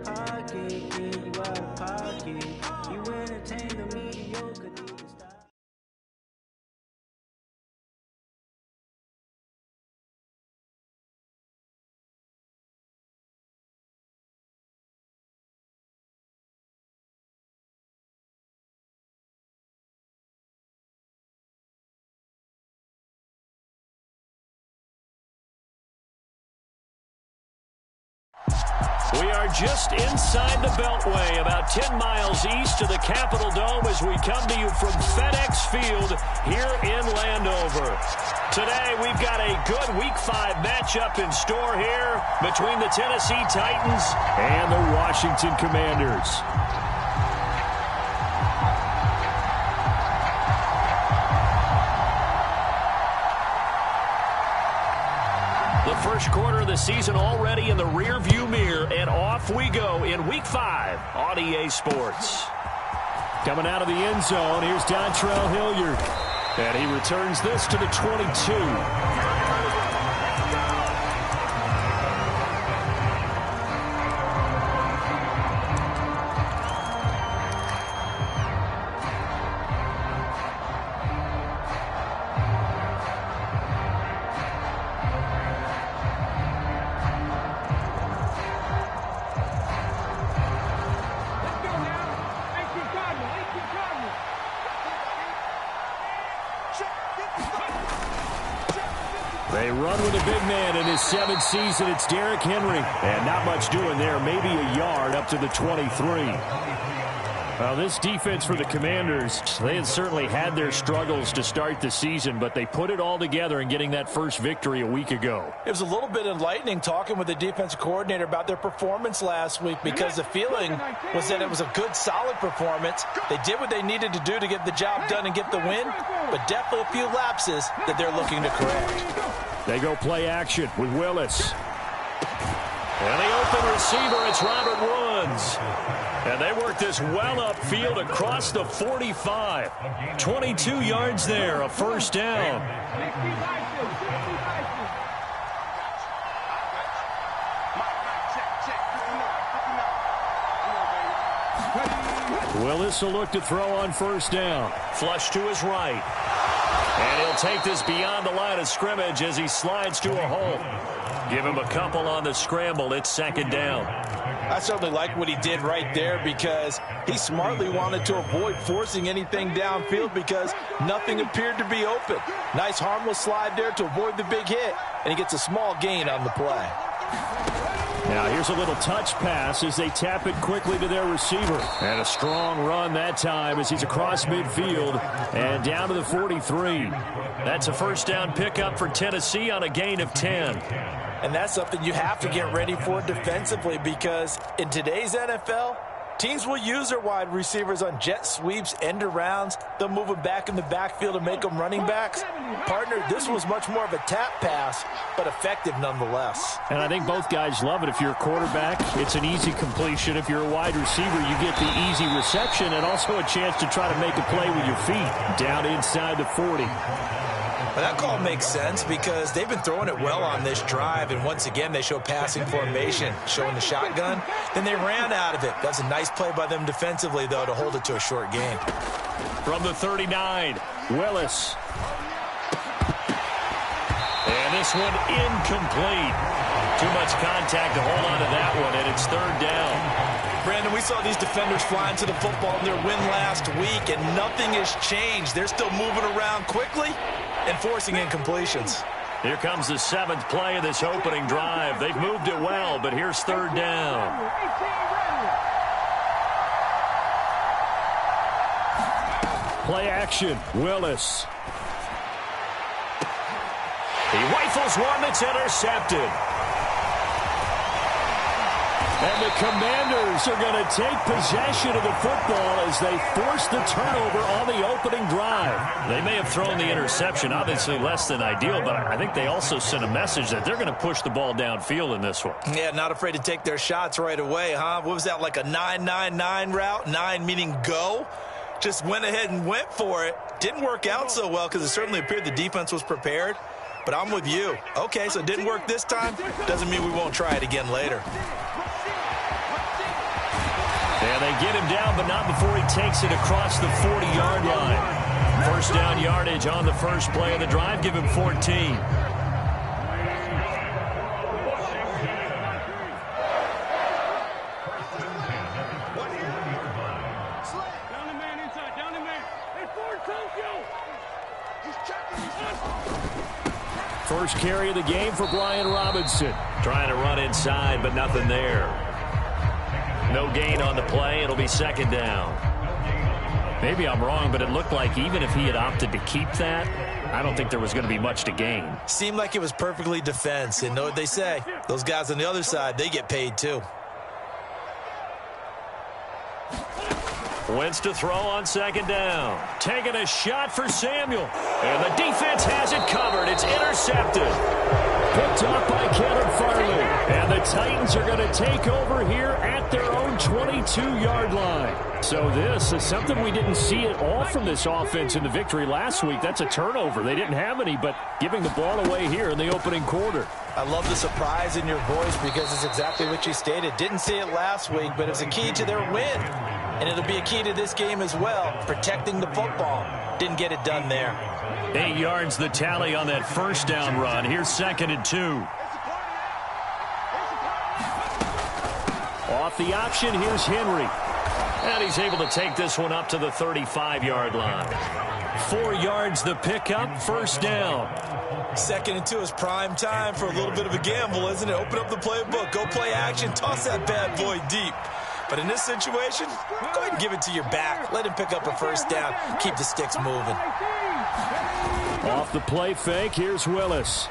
pocket, get you out of pocket. You entertain the mediocre, need to stop. We are just inside the Beltway, about 10 miles east of the Capitol Dome as we come to you from FedEx Field here in Landover. Today, we've got a good Week 5 matchup in store here between the Tennessee Titans and the Washington Commanders. The first quarter of the season already in the rearview mirror, and off we go in Week 5 on EA Sports. Coming out of the end zone, here's Dontrell Hilliard. And he returns this to the 22. They run with a big man in his 7th season. It's Derrick Henry. And not much doing there. Maybe a yard up to the 23. Well, this defense for the Commanders, they had certainly had their struggles to start the season, but they put it all together in getting that first victory a week ago. It was a little bit enlightening talking with the defensive coordinator about their performance last week, because the feeling was that it was a good, solid performance. They did what they needed to do to get the job done and get the win, but definitely a few lapses that they're looking to correct. They go play action with Willis. And the open receiver, it's Robert Woods. And they work this well upfield across the 45. 22 yards there, a first down. Willis will look to throw on first down. Flush to his right. And he'll take this beyond the line of scrimmage as he slides to a hole. Give him a couple on the scramble. It's second down. I certainly like what he did right there, because he smartly wanted to avoid forcing anything downfield because nothing appeared to be open. Nice harmless slide there to avoid the big hit, and he gets a small gain on the play. Now here's a little touch pass as they tap it quickly to their receiver. And a strong run that time as he's across midfield and down to the 43. That's a first down pickup for Tennessee on a gain of 10. And that's something you have to get ready for defensively, because in today's NFL, teams will use their wide receivers on jet sweeps, end arounds. They'll move them back in the backfield and make them running backs. Partner, this was much more of a tap pass, but effective nonetheless. And I think both guys love it. If you're a quarterback, it's an easy completion. If you're a wide receiver, you get the easy reception and also a chance to try to make a play with your feet. Down inside the 40. Well, that call makes sense because they've been throwing it well on this drive, and once again they show passing formation, showing the shotgun. Then they ran out of it. That's a nice play by them defensively, though, to hold it to a short gain. From the 39, Willis. And this one incomplete. Too much contact to hold on to that one, and it's third down. Brandon, we saw these defenders flying to the football in their win last week, and nothing has changed. They're still moving around quickly and forcing incompletions. Here comes the 7th play of this opening drive. They've moved it well, but here's third down. Play action, Willis. He rifles one that's intercepted. And the Commanders are going to take possession of the football as they force the turnover on the opening drive. They may have thrown the interception, obviously less than ideal, but I think they also sent a message that they're going to push the ball downfield in this one. Yeah, not afraid to take their shots right away, huh? What was that, like a 9-9-9 route? 9 meaning go? Just went ahead and went for it. Didn't work out so well because it certainly appeared the defense was prepared. But I'm with you. Okay, so it didn't work this time. Doesn't mean we won't try it again later. And they get him down, but not before he takes it across the 40-yard line. First down yardage on the first play of the drive. Give him 14. First carry of the game for Brian Robinson. Trying to run inside, but nothing there. No gain on the play. It'll be second down. Maybe I'm wrong, but it looked like even if he had opted to keep that, I don't think there was going to be much to gain. Seemed like it was perfectly defense. And know what they say? Those guys on the other side, they get paid too. Wentz to throw on second down. Taking a shot for Samuel. And the defense has it covered. It's intercepted. Picked off by Kevin Farley. And the Titans are going to take over here at their own 22-yard line. So this is something we didn't see at all from this offense in the victory last week. That's a turnover. They didn't have any, but giving the ball away here in the opening quarter. I love the surprise in your voice because it's exactly what you stated. Didn't see it last week, but it's a key to their win. And it'll be a key to this game as well, protecting the football. Didn't get it done there. 8 yards the tally on that first down run. Here's 2nd and 2. Off the option, here's Henry. And he's able to take this one up to the 35-yard line. 4 yards the pickup, first down. 2nd and 2 is prime time for a little bit of a gamble, isn't it? Open up the playbook, go play action, toss that bad boy deep. But in this situation, go ahead and give it to your back. Let him pick up a first down. Keep the sticks moving. Off the play fake, here's Willis.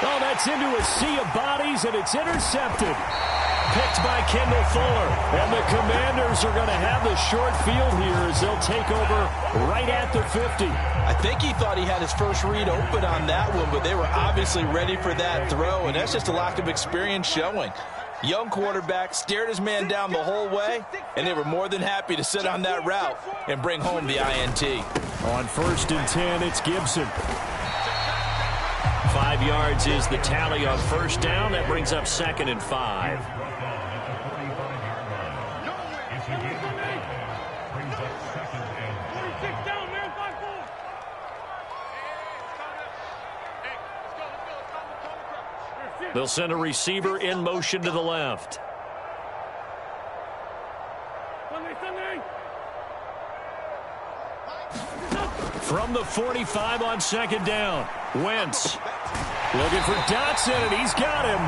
Oh, that's into a sea of bodies, and it's intercepted. Picked by Kendall Fuller. And the Commanders are going to have the short field here as they'll take over right at the 50. I think he thought he had his first read open on that one, but they were obviously ready for that throw, and that's just a lack of experience showing. Young quarterback stared his man down the whole way, and they were more than happy to sit on that route and bring home the INT. On 1st and 10, it's Gibson. 5 yards is the tally on first down. That brings up 2nd and 5. They'll send a receiver in motion to the left. From the 45 on 2nd down, Wentz looking for Dotson, and he's got him.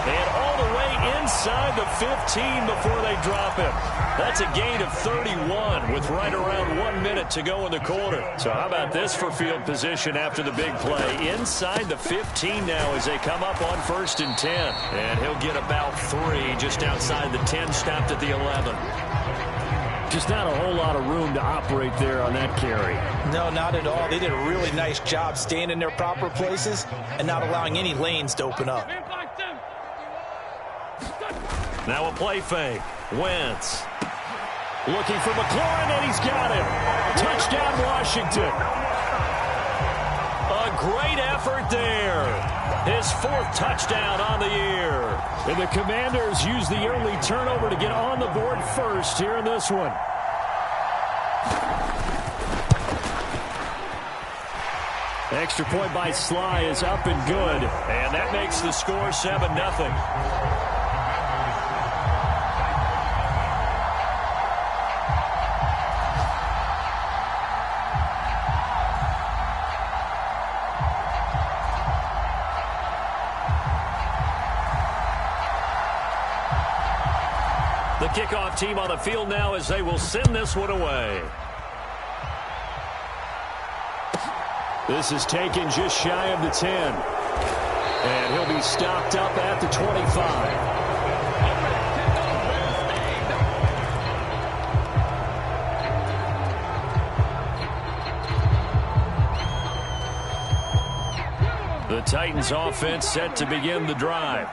And all the way inside the 15 before they drop him. That's a gain of 31 with right around 1 minute to go in the quarter. So how about this for field position after the big play? Inside the 15 now as they come up on 1st and 10. And he'll get about 3 just outside the 10, stopped at the 11. Just not a whole lot of room to operate there on that carry. No, not at all. They did a really nice job staying in their proper places and not allowing any lanes to open up. Now a play fake. Wentz looking for McLaurin, and he's got him. Touchdown, Washington. A great effort there. His 4th touchdown on the year. And the Commanders use the early turnover to get on the board first here in this one. Extra point by Sly is up and good. And that makes the score 7-0. The kickoff team on the field now as they will send this one away. This is taken just shy of the 10. And he'll be stopped up at the 25. The Titans offense set to begin the drive.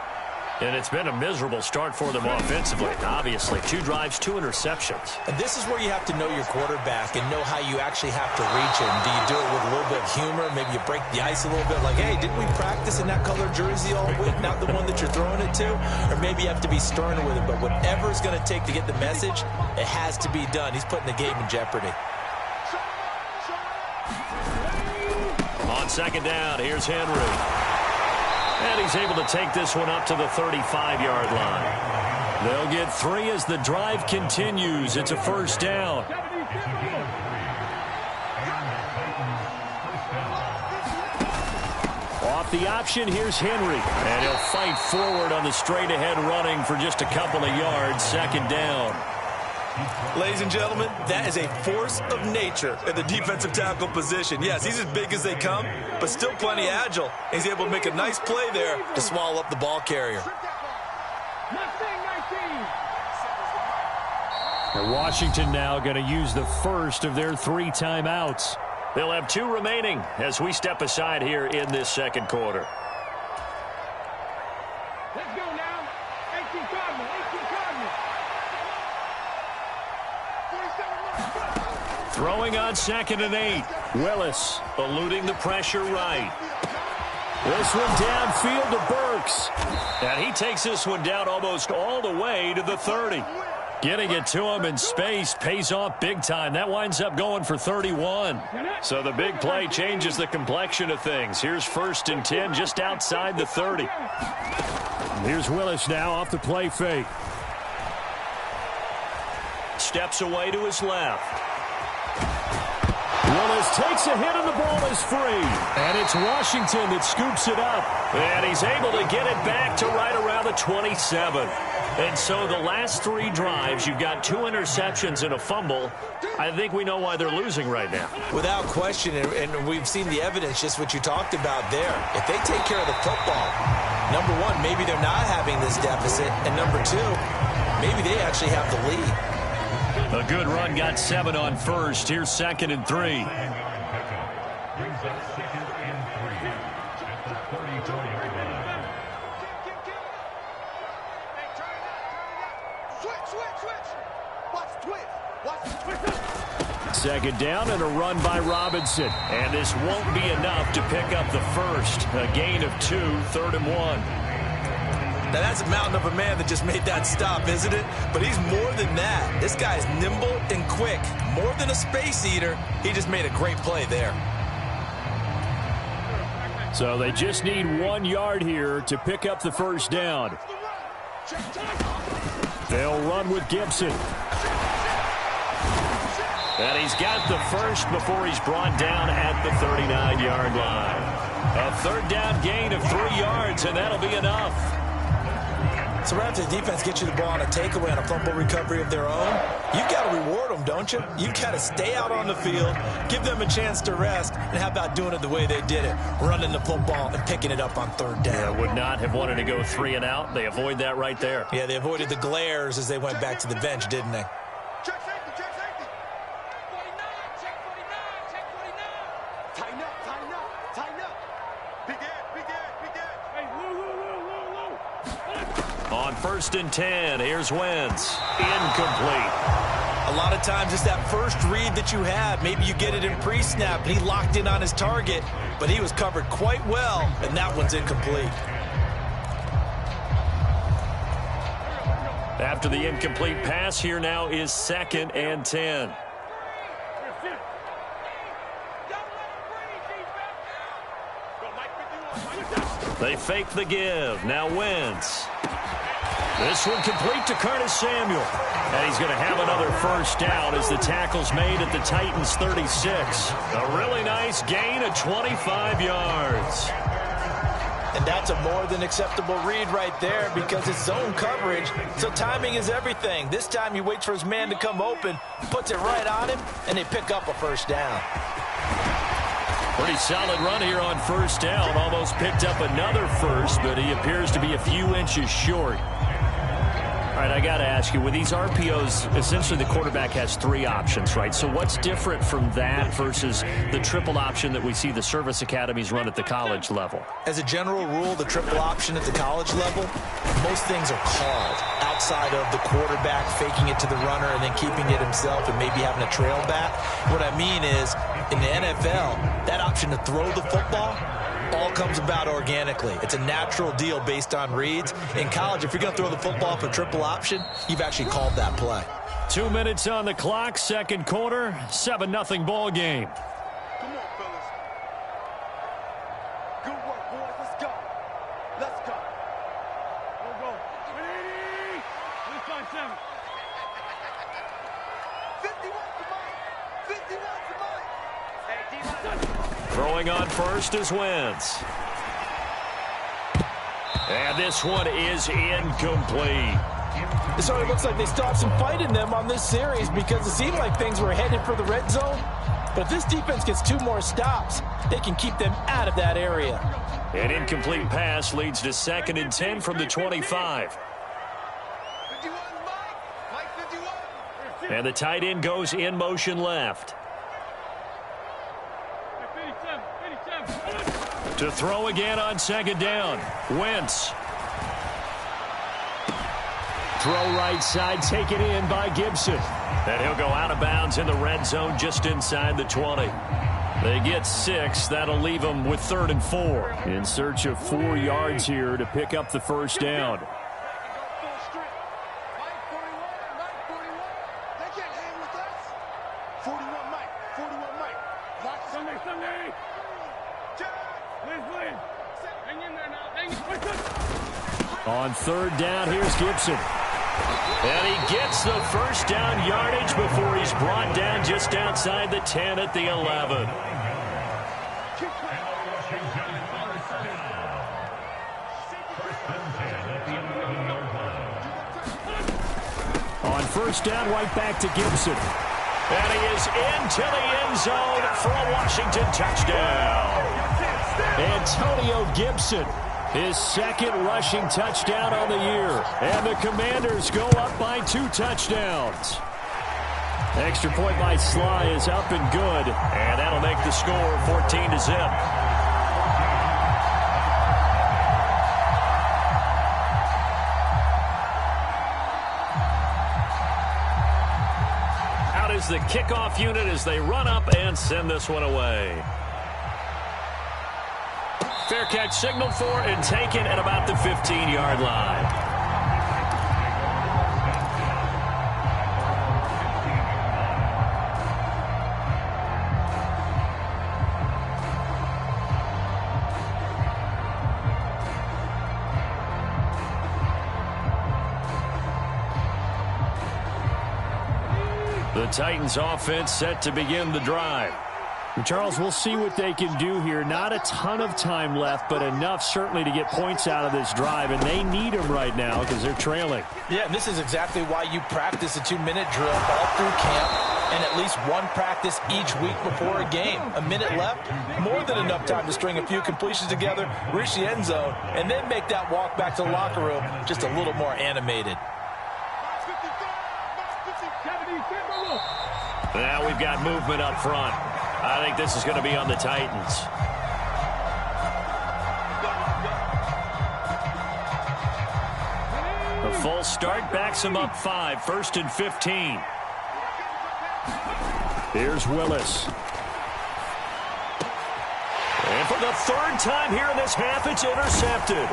And it's been a miserable start for them offensively. Obviously, 2 drives, 2 interceptions. And this is where you have to know your quarterback and know how you actually have to reach him. Do you do it with a little bit of humor? Maybe you break the ice a little bit like, hey, didn't we practice in that color jersey all week, not the one that you're throwing it to? Or maybe you have to be stern with him. But whatever it's going to take to get the message, it has to be done. He's putting the game in jeopardy. On second down, here's Henry. And he's able to take this one up to the 35-yard line. They'll get 3 as the drive continues. It's a first down. Off the option, here's Henry. And he'll fight forward on the straight-ahead running for just a couple of yards. Second down. Ladies and gentlemen, that is a force of nature at the defensive tackle position. Yes, he's as big as they come, but still plenty agile. He's able to make a nice play there to swallow up the ball carrier. And Washington now going to use the first of their 3 timeouts. They'll have 2 remaining as we step aside here in this second quarter. Let's go now. 18 Cardinal, 18 Cardinal. Throwing on 2nd and 8. Willis eluding the pressure right. This one downfield to Burks. And he takes this one down almost all the way to the 30. Getting it to him in space pays off big time. That winds up going for 31. So the big play changes the complexion of things. Here's 1st and 10 just outside the 30. Here's Willis now off the play fake. Steps away to his left. Willis takes a hit and the ball is free. And it's Washington that scoops it up. And he's able to get it back to right around the 27. And so the last 3 drives, you've got 2 interceptions and a fumble. I think we know why they're losing right now. Without question, and we've seen the evidence, just what you talked about there. If they take care of the football, number 1, maybe they're not having this deficit. And number 2, maybe they actually have the lead. A good run got 7 on first. Here's 2nd and 3. Second down and a run by Robinson. And this won't be enough to pick up the first. A gain of 2, 3rd and 1. Now, that's a mountain of a man that just made that stop, isn't it? But he's more than that. This guy's nimble and quick. More than a space eater, he just made a great play there. So they just need 1 yard here to pick up the first down. They'll run with Gibson. And he's got the first before he's brought down at the 39-yard line. A 3rd down gain of 3 yards, and that'll be enough. So right after the defense gets you the ball on a takeaway on a fumble recovery of their own, you've got to reward them, don't you? You've got to stay out on the field, give them a chance to rest, and how about doing it the way they did it, running the football and picking it up on 3rd down. Yeah, would not have wanted to go 3 and out. They avoid that right there. Yeah, they avoided the glares as they went back to the bench, didn't they? Check safety, check safety. 49, check 49, check 49. Tighten up, tighten up, tighten up. Big Ed, big Ed, big Ed. Hey, Lou. On 1st and 10, here's Wentz. Incomplete. A lot of times it's that first read that you have. Maybe you get it in pre-snap, and he locked in on his target, but he was covered quite well, and that one's incomplete. After the incomplete pass, here now is 2nd and 10. They fake the give. Now Wentz. This one complete to Curtis Samuel. And he's going to have another first down as the tackle's made at the Titans' 36. A really nice gain of 25 yards. And that's a more than acceptable read right there because it's zone coverage, so timing is everything. This time he waits for his man to come open, puts it right on him, and they pick up a first down. Pretty solid run here on first down. Almost picked up another first, but he appears to be a few inches short. All right, I got to ask you, with these RPOs, essentially the quarterback has 3 options, right? So what's different from that versus the triple option that we see the service academies run at the college level? As a general rule, the triple option at the college level, most things are called outside of the quarterback faking it to the runner and then keeping it himself and maybe having a trail back. What I mean is, in the NFL, that option to throw the football all comes about organically. It's a natural deal based on reads. In college, if you're going to throw the football for triple option, you've actually called that play. 2 minutes on the clock, second quarter, 7-0 ball game. Come on, fellas. Good work, boys. Let's go. Let's go. We'll go. 157. 51 to Mike. 51 to Mike. Hey, D-line. Throwing on first is Wentz. And this one is incomplete. It sort of looks like they still have some fight in them on this series because it seemed like things were headed for the red zone. But if this defense gets 2 more stops, they can keep them out of that area. An incomplete pass leads to 2nd and 10 from the 25. 51, Mike 51. And the tight end goes in motion left. To throw again on 2nd down. Wentz. Throw right side, taken in by Gibson. And he'll go out of bounds in the red zone just inside the 20. They get 6. That'll leave them with 3rd and 4. In search of 4 yards here to pick up the first down. On 3rd down, here's Gibson. And he gets the first down yardage before he's brought down just outside the 10 at the 11. On 1st down, right back to Gibson. And he is into the end zone for a Washington touchdown. Antonio Gibson, his 2nd rushing touchdown on the year. And the Commanders go up by 2 touchdowns. Extra point by Sly is up and good. And that'll make the score 14-0. Out is the kickoff unit as they run up and send this one away. Fair catch signaled for and taken at about the 15-yard line. The Titans offense set to begin the drive. Charles, we'll see what they can do here. Not a ton of time left, but enough certainly to get points out of this drive, and they need them right now because they're trailing. Yeah, and this is exactly why you practice a 2-minute drill all through camp and at least one practice each week before a game. A minute left, more than enough time to string a few completions together, reach the end zone, and then make that walk back to the locker room just a little more animated. Now we've got movement up front. I think this is going to be on the Titans. A full start backs him up 5, 1st and 15. Here's Willis. And for the 3rd time here in this half, it's intercepted.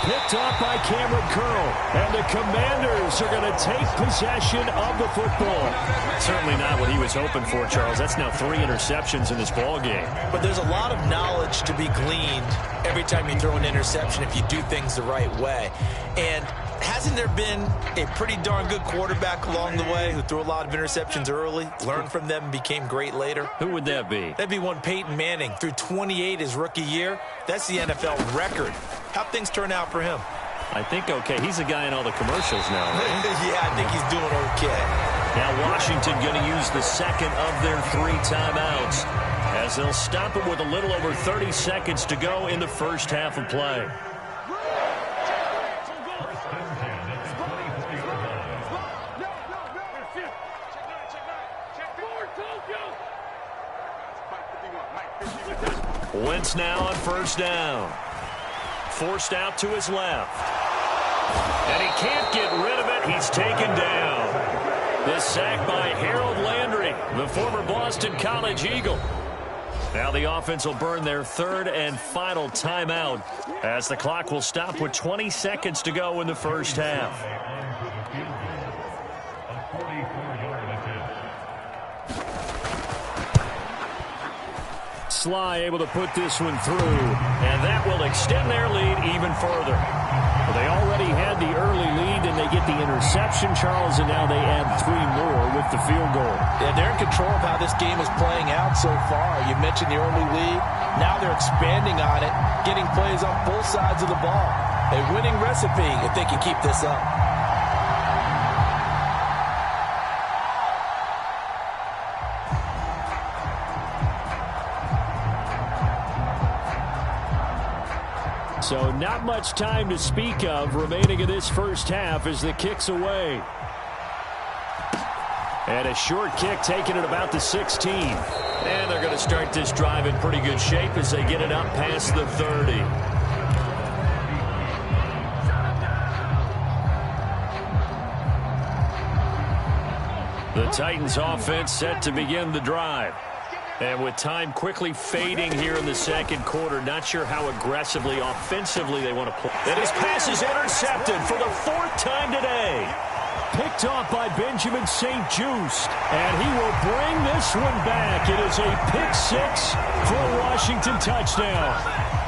Picked off by Cameron Curl. And the Commanders are going to take possession of the football. Certainly not what he was hoping for, Charles. That's now 3 interceptions in this ball game. But there's a lot of knowledge to be gleaned every time you throw an interception if you do things the right way. And hasn't there been a pretty darn good quarterback along the way who threw a lot of interceptions early, learned from them, and became great later? Who would that be? That'd be one Peyton Manning. Threw 28 his rookie year. That's the NFL record. How'd things turn out for him? I think okay. He's a guy in all the commercials now, right? Yeah, I think he's doing okay. Now Washington going to use the 2nd of their 3 timeouts as they'll stop it with a little over 30 seconds to go in the first half of play. Wentz now on first down. Forced out to his left. And he can't get rid of it. He's taken down. This sack by Harold Landry, the former Boston College Eagle. Now the offense will burn their third and final timeout as the clock will stop with 20 seconds to go in the first half. Sly able to put this one through, and that will extend their lead even further. Well, they already had the early lead, and they get the interception, Charles, and now they add 3 more with the field goal. Yeah, they're in control of how this game is playing out so far. You mentioned the early lead. Now they're expanding on it, getting plays on both sides of the ball. A winning recipe if they can keep this up. So not much time to speak of remaining in this first half as the kick's away. And a short kick taken at about the 16. And they're going to start this drive in pretty good shape as they get it up past the 30. The Titans offense set to begin the drive. And with time quickly fading here in the second quarter, not sure how aggressively, offensively they want to play. And his pass is intercepted for the 4th time today. Picked off by Benjamin St-Juste. And he will bring this one back. It is a pick 6 for a Washington touchdown.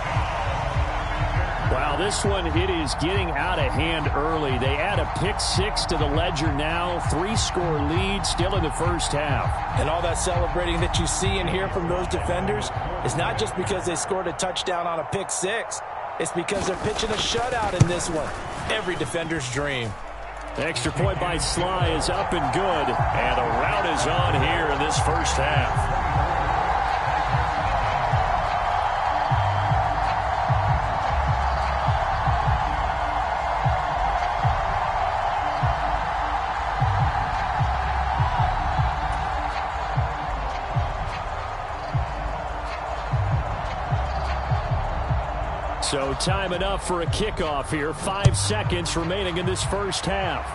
Wow, this one, it is getting out of hand early. They add a pick 6 to the ledger now. 3-score lead still in the first half. And all that celebrating that you see and hear from those defenders is not just because they scored a touchdown on a pick 6. It's because they're pitching a shutout in this one. Every defender's dream. The extra point by Sly is up and good. And the route is on here in this first half. So time enough for a kickoff here. 5 seconds remaining in this first half.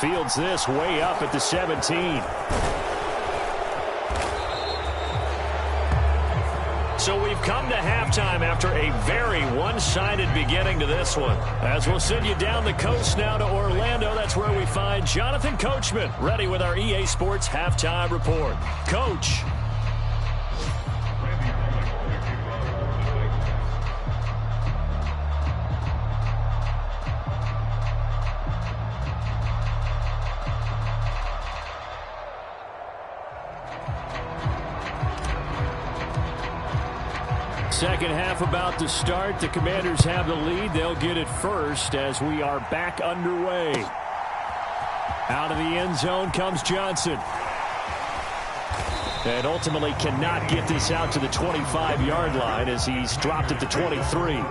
Fields this way up at the 17. So we've come to halftime after a very one-sided beginning to this one. As we'll send you down the coast now to Orlando, that's where we find Jonathan Coachman ready with our EA Sports Halftime Report. Coach. Second half about to start. The Commanders have the lead. They'll get it first as we are back underway. Out of the end zone comes Johnson. And ultimately cannot get this out to the 25-yard line as he's dropped at the 23.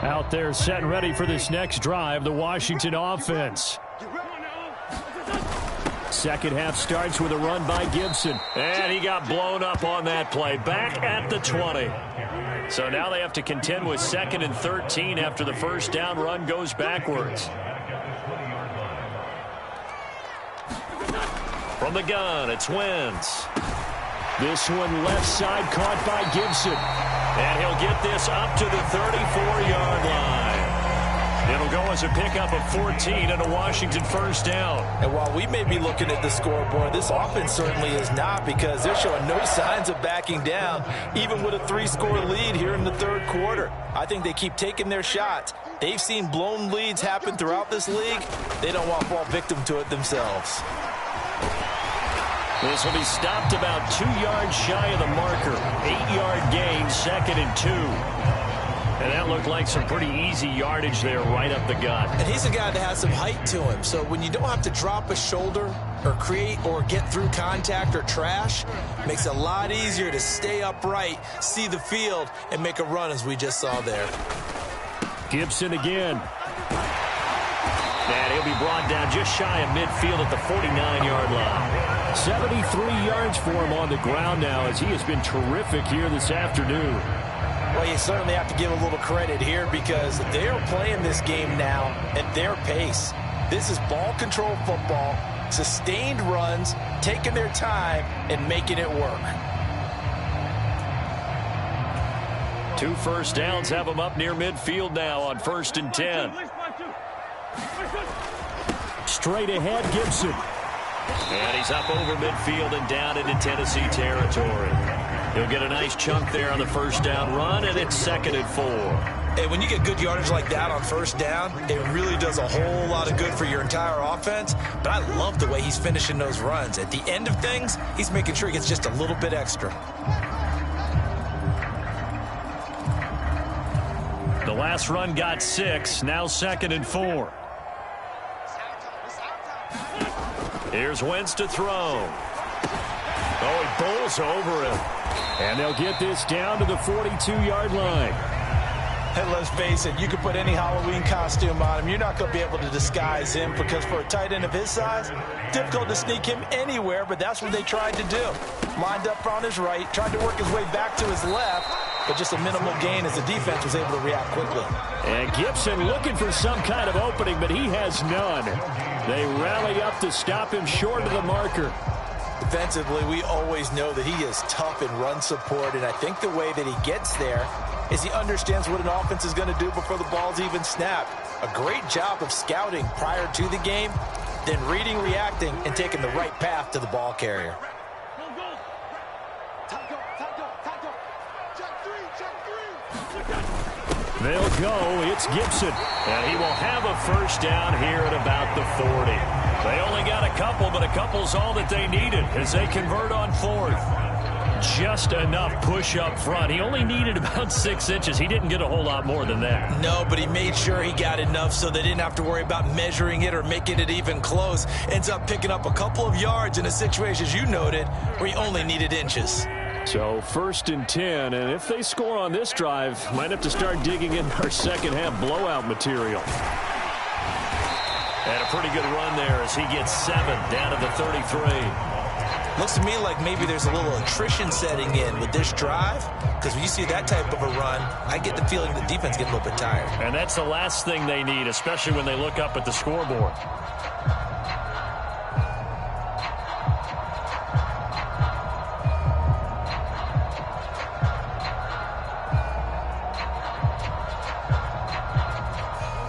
Out there set and ready for this next drive, the Washington offense. Second half starts with a run by Gibson. And he got blown up on that play. Back at the 20. So now they have to contend with 2nd and 13 after the first down run goes backwards. From the gun, it's Wentz. This one left side caught by Gibson. And he'll get this up to the 34-yard line. It'll go as a pickup of 14 and a Washington first down. And while we may be looking at the scoreboard, this offense certainly is not, because they're showing no signs of backing down, even with a 3-score lead here in the third quarter. I think they keep taking their shots. They've seen blown leads happen throughout this league. They don't want to fall victim to it themselves. This will be stopped about 2 yards shy of the marker. 8-yard gain, 2nd and 2. And that looked like some pretty easy yardage there right up the gut. And he's a guy that has some height to him. So when you don't have to drop a shoulder or create or get through contact or trash, makes it a lot easier to stay upright, see the field, and make a run as we just saw there. Gibson again. And he'll be brought down just shy of midfield at the 49-yard line. 73 yards for him on the ground now, as he has been terrific here this afternoon. Well, you certainly have to give a little credit here, because they're playing this game now at their pace. This is ball control football, sustained runs, taking their time and making it work. 2 first downs have them up near midfield now on 1st and 10. Straight ahead, Gibson. And he's up over midfield and down into Tennessee territory. He'll get a nice chunk there on the first down run, and it's 2nd and 4. Hey, when you get good yardage like that on first down, it really does a whole lot of good for your entire offense. But I love the way he's finishing those runs. At the end of things, he's making sure he gets just a little bit extra. The last run got 6, now 2nd and 4. Here's Wentz to throw. Oh, he bowls over him. And they'll get this down to the 42-yard line. And let's face it, you could put any Halloween costume on him. You're not going to be able to disguise him, because for a tight end of his size, difficult to sneak him anywhere, but that's what they tried to do. Lined up on his right, tried to work his way back to his left, but just a minimal gain as the defense was able to react quickly. And Gibson looking for some kind of opening, but he has none. They rally up to stop him short of the marker. Defensively, we always know that he is tough in run support, and I think the way that he gets there is he understands what an offense is going to do before the ball's even snapped. A great job of scouting prior to the game, then reading, reacting, and taking the right path to the ball carrier. They'll go. It's Gibson. And he will have a first down here at about the 40. They only got a couple, but a couple's all that they needed as they convert on 4th. Just enough push up front. He only needed about 6 inches. He didn't get a whole lot more than that. No, but he made sure he got enough so they didn't have to worry about measuring it or making it even close. Ends up picking up a couple of yards in a situation, as you noted, where he only needed inches. So 1st and 10, and if they score on this drive, might have to start digging in our second half blowout material. And a pretty good run there as he gets 7 down to the 33. Looks to me like maybe there's a little attrition setting in with this drive, because when you see that type of a run, I get the feeling the defense gets a little bit tired. And that's the last thing they need, especially when they look up at the scoreboard.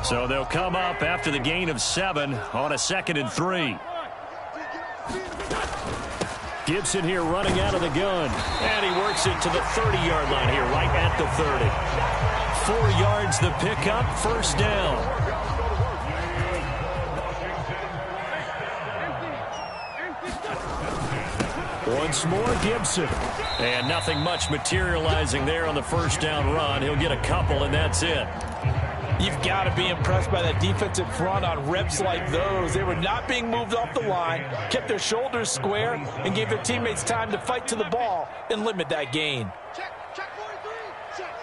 So they'll come up after the gain of 7 on a 2nd and 3. Gibson here running out of the gun. And he works it to the 30-yard line here, right at the 30. 4 yards the pickup, first down. Once more, Gibson. And nothing much materializing there on the first down run. He'll get a couple, and that's it. You've got to be impressed by that defensive front on reps like those. They were not being moved off the line, kept their shoulders square, and gave their teammates time to fight to the ball and limit that gain. Check 43. Check.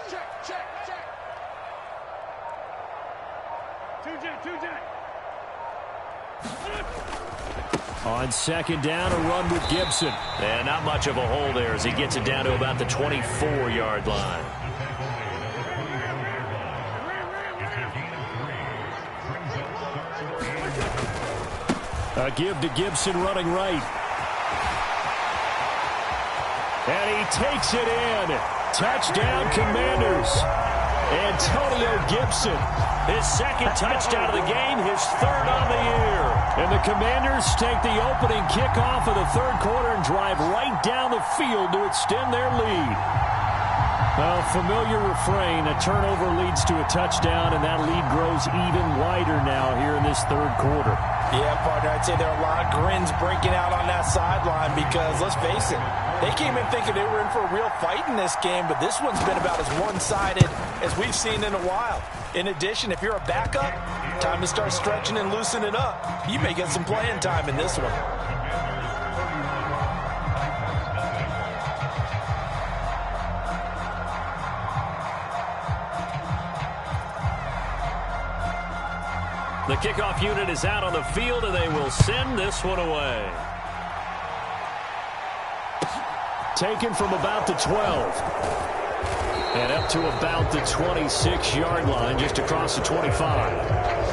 Two jet. On second down, a run with Gibson. And not much of a hole there as he gets it down to about the 24-yard line. A give to Gibson running right. And he takes it in. Touchdown, Commanders. Antonio Gibson, his second touchdown of the game, his third on the year. And the Commanders take the opening kickoff of the third quarter and drive right down the field to extend their lead. A familiar refrain, a turnover leads to a touchdown, and that lead grows even wider now here in this third quarter. Yeah, partner, I'd say there are a lot of grins breaking out on that sideline because, let's face it, they came in thinking they were in for a real fight in this game, but this one's been about as one-sided as we've seen in a while. In addition, if you're a backup, time to start stretching and loosening up. You may get some playing time in this one. The kickoff unit is out on the field, and they will send this one away. Taken from about the 12. And up to about the 26-yard line, just across the 25.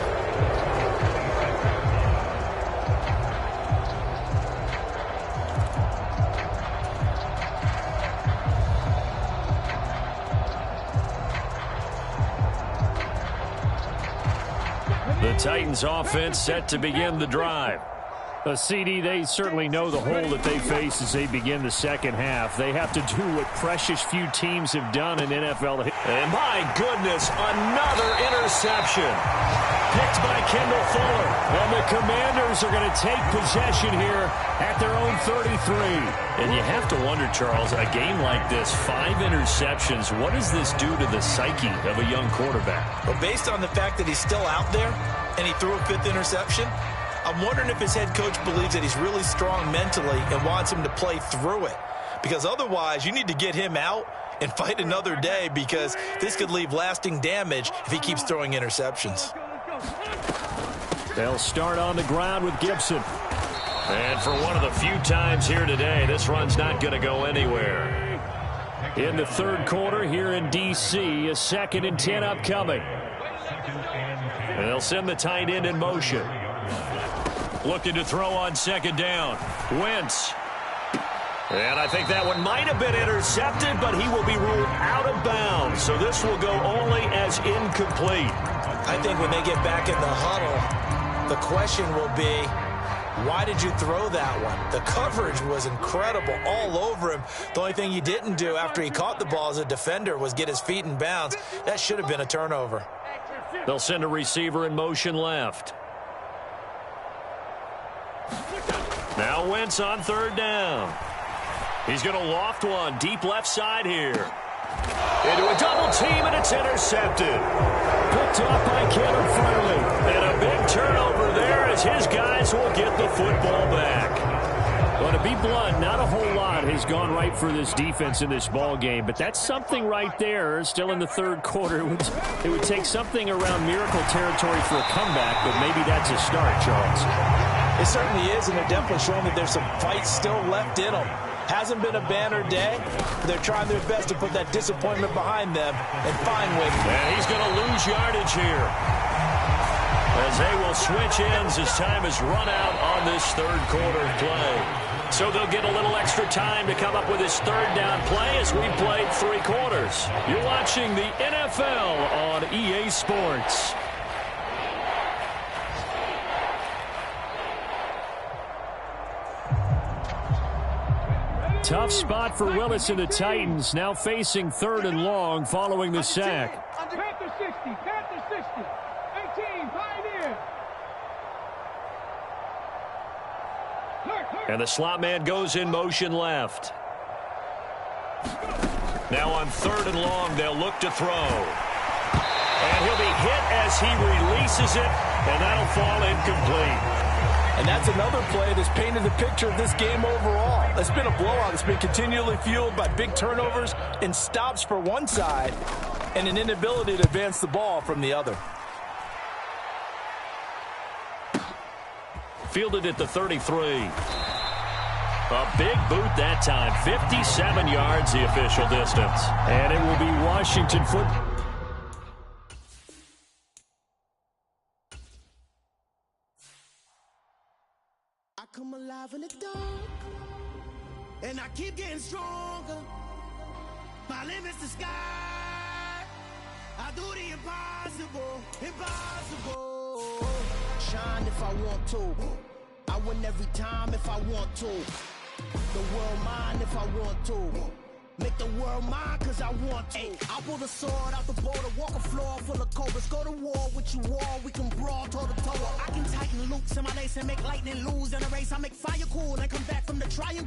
The Titans offense set to begin the drive. A CD, they certainly know the hole that they face as they begin the second half. They have to do what precious few teams have done in NFL. And my goodness, another interception. Picked by Kendall Fuller. And the Commanders are going to take possession here at their own 33. And you have to wonder, Charles, a game like this, 5 interceptions, what does this do to the psyche of a young quarterback? Well, based on the fact that he's still out there and he threw a 5th interception, I'm wondering if his head coach believes that he's really strong mentally and wants him to play through it. Because otherwise, you need to get him out and fight another day, because this could leave lasting damage if he keeps throwing interceptions. They'll start on the ground with Gibson. And for one of the few times here today, this run's not going to go anywhere. In the third quarter here in D.C., a 2nd and 10 upcoming. And they'll send the tight end in motion. Looking to throw on 2nd down. Wentz. And I think that one might have been intercepted, but he will be ruled out of bounds. So this will go only as incomplete. I think when they get back in the huddle, the question will be, why did you throw that one? The coverage was incredible all over him. The only thing he didn't do after he caught the ball as a defender was get his feet in bounds. That should have been a turnover. They'll send a receiver in motion left. Now Wentz on 3rd down. He's going to loft one deep left side here. Into a double team, and it's intercepted. Picked up by Caleb Farley. And a big turnover there as his guys will get the football back. Well, to be blunt, not a whole lot has gone right for this defense in this ball game, but that's something right there. Still in the third quarter. It would take something around miracle territory for a comeback, but maybe that's a start, Charles. It certainly is, and they're definitely showing that there's some fight still left in them. Hasn't been a banner day, but they're trying their best to put that disappointment behind them and find ways. And he's going to lose yardage here, as they will switch ends as time is run out on this third quarter play. So they'll get a little extra time to come up with this 3rd down play as we played 3 quarters. You're watching the NFL on EA Sports. Tough spot for Willis and the Titans, now facing 3rd and long following the sack. Panther 60, Panther 60, 18, Pioneer. And the slot man goes in motion left. Now on 3rd and long, they'll look to throw. And he'll be hit as he releases it, and that'll fall incomplete. And that's another play that's painted the picture of this game overall. It's been a blowout. It's been continually fueled by big turnovers and stops for one side and an inability to advance the ball from the other. Fielded at the 33. A big boot that time. 57 yards the official distance. And it will be Washington football. in the dark, and I keep getting stronger. My limit's the sky. I do the impossible, impossible. Shine if I want to. I win every time if I want to. The world mine if I want to. Make the world mine cause I want to. Ay, I pull the sword out the border, walk a floor full of cobras. Go to war with you all, we can brawl toe to toe. I can tighten loops in my lace and make lightning lose in a race. I make fire cool and come back from the triangle.